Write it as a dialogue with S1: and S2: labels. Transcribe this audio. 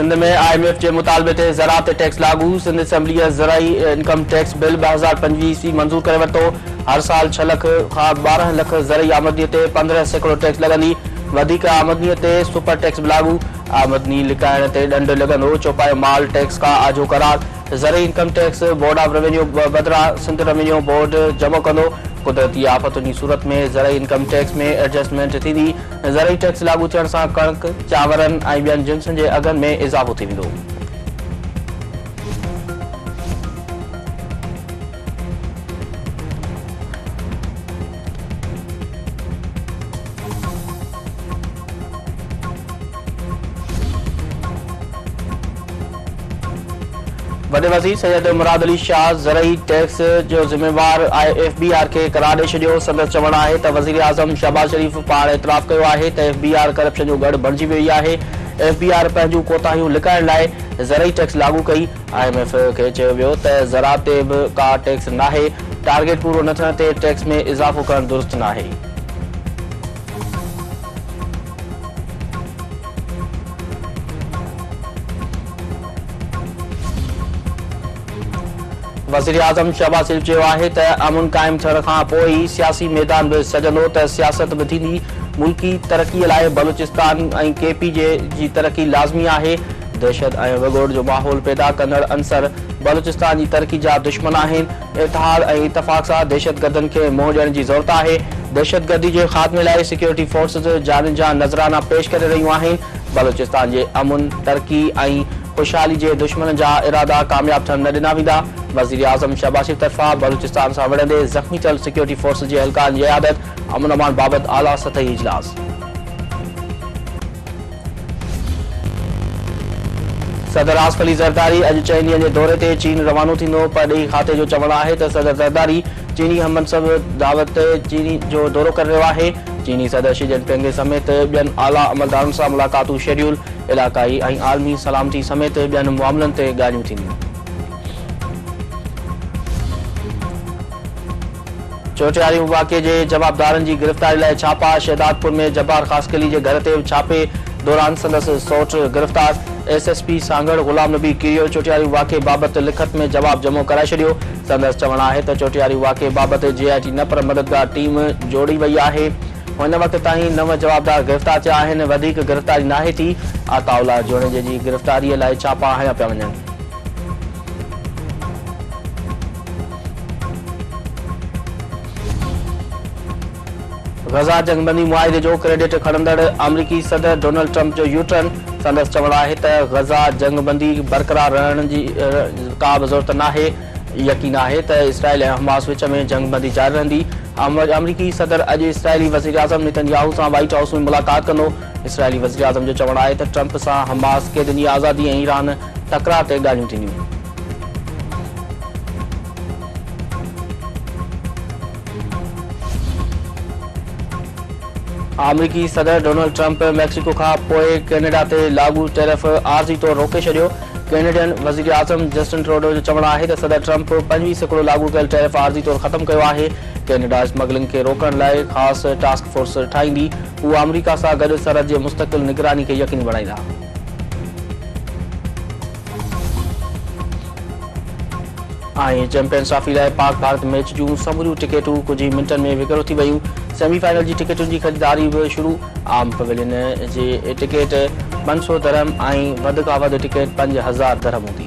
S1: सिंध में IMF के मुतालबे ते ज़राअत टैक्स लागू। सिंध असेंबलीअ ज़राई इनकम टैक्स बिल 2025 मंज़ूर करे वरितो। हर साल 6 लख खां 12 लख ज़रई आमदनी ते 15% टैक्स लगंदी। वधीक आमदनी ते सुपर टैक्स भी लागू। आमदनी लिकाइण ते ॾंढ लॻंदो। चौपायो माल टैक्स का आजो करार। ज़रई income tax board of revenue बदिरां सिंध रेवेन्यू बोर्ड जमा कंदो। कुदरती आफ़तुनि जी सूरत में ज़रई इनकम टैक्स में एडजस्टमेंट थींदी। ज़रई टैक्स लागू थियण सां कणक, चांवरनि ऐं ॿियनि जिन्सनि जे अघनि में इज़ाफ़ो थी वेंदो। वॾे वज़ीर सैयद मुराद अली शाह ज़रई टैक्स जो ज़िम्मेवार FBR के करार ॾेई छॾियो। संदसि चवणु आहे त वज़ीर आज़म शहबाज़ शरीफ़ पाण इतराफ़ कयो आहे त FBR करप्शन जो गढ़ बणिजी वई आहे। FBR पंहिंजूं कोताहियूं लिकाइण लाइ ज़रई टैक्स लागू कई। IMF खे चयो वियो त ज़राअत ते बि का टैक्स नाहे। टारगेट पूरो न थियण ते टैक्स में इज़ाफ़ो करणु दुरुस्त नाहे। वज़ीर आज़म शहबाज़ शरीफ़ चयो आहे त अमन क़ाइम थियण खां पोइ ई सियासी मैदान बि सजंदो त सियासत बि थींदी। मुल्की तरक़ीअ लाइ बलूचिस्तान ऐं KP जी तरक़ी लाज़मी आहे। दहशत ऐं वॻोड़ जो माहौल पैदा कंदड़ अंसर बलूचिस्तान जी तरक़ी जा दुश्मन आहिनि। इतिहाद ऐं इतफ़ाक़ सां दहशतगर्दनि खे मुंहुं ॾियण जी ज़रूरत आहे। दहशतगर्दी जे ख़ात्मे लाइ सिक्योरिटी फोर्सिस जानियुनि जा नज़राना पेश करे रहियूं आहिनि। बलूचिस्तान जे अमन, तरक़ी ऐं खुशहाली जे दुश्मन जा इरादा कामयाब थियण न ॾिना वेंदा। वज़ीर आज़म शहबाज़ शरीफ़ तरफ़ां बलूचिस्तान सां विढ़ंदे ज़ख़्मी थियल सिक्योरिटी फोर्सिस जे एहलकारनि जी इयादत। अमन अमान बाबति आला सतही इजलास। सदर आसिफ अली ज़रदारी अॼु 4 ॾींहनि जे दौरे ते चीन रवानो थींदो। परॾेही खाते जो चवणु आहे त सदर ज़रदारी चीनी हममनसब दावत ते चीनी जो दौरो करे रहियो आहे। चीनी सदर शी जिनपिंग समेत ॿियनि आला अमलदारनि सां मुलाक़ातूं शेड्यूल। इलाक़ाई ऐं आलमी सलामती समेत ॿियनि मामलनि ते ॻाल्हियूं थींदियूं। चोटियारी वाक़े जे जवाबदारनि जी गिरफ़्तारी लाइ छापा। शहदादपुर में जब्बार ख़ासकली जे घर ते छापे दौरान संदसि सौट गिरफ़्तार। SSP सांगड़ गुलाम नबी किरियो चोटियारी वाक़े बाबति लिखत में जवाब जमो कराए छॾियो। संदसि चवणु आहे त चोटियारी वाक़े बाबति JIT न पर मददगार टीम जोड़ी वई आहे। हिन वक़्त ताईं 9 जवाबदार गिरफ़्तार थिया आहिनि। वधीक गिरफ़्तारी नाहे थी। आताउल्ला जोड़े जी गिरफ़्तारीअ लाइ छापा हया पिया वञनि। गज़ा जंगबंदी मुआहिदे जो क्रेडिट खणंदड़ अमरीकी सदर डोनाल्ड ट्रंप जो यूटर्न। संदसि चवणु आहे त गज़ा जंगबंदी बरक़रार रहण जी का बि ज़रूरत नाहे। यकीन आहे त इसराइल ऐं हमास विच में जंगबंदी जारी रहंदी। अमरीकी सदर अॼु इसराइली वज़ीर आज़म नेतन्याहू सां व्हाइट हाउस में मुलाक़ात कंदो। इसराइली वज़ीर आज़म जो चवणु आहे त ट्रंप सां हमास क़ैदियुनि जी आज़ादी ऐं ईरान तकरार ते ॻाल्हियूं थींदियूं। अमरीकी सदर डोनाल्ड ट्रंप मैक्सिको खां पोइ कैनेडा ते लागू टैरिफ आरज़ी तौरु रोके छॾियो। कैनेडियन वज़ीर आज़म जस्टिन ट्रूडो जो चवणु आहे त सदर ट्रंप 25% लागू कयल टैरिफ आरज़ी तौरु ख़तमु कयो आहे। कैनेडा स्मगलिंग खे रोकण लाइ ख़ासि टास्क फोर्स ठाहींदी। उहा अमरीका सां गॾु सरहद जे मुस्तक़िल निगरानी खे यकीनी बणाईंदा। ऐं चैंपियंस ट्रॉफी लाइ पाक भारत मैच जूं समूरियूं टिकेटूं कुझु ई मिंटनि में विकिरो थी वयूं। सेमीफाइनल जी टिकेटुनि जी ख़रीदारी बि शुरू। आम पवेलियन जी टिकेट 500 दरहम ऐं वधि खां वधि टिकेट 5000 दरहम हूंदी।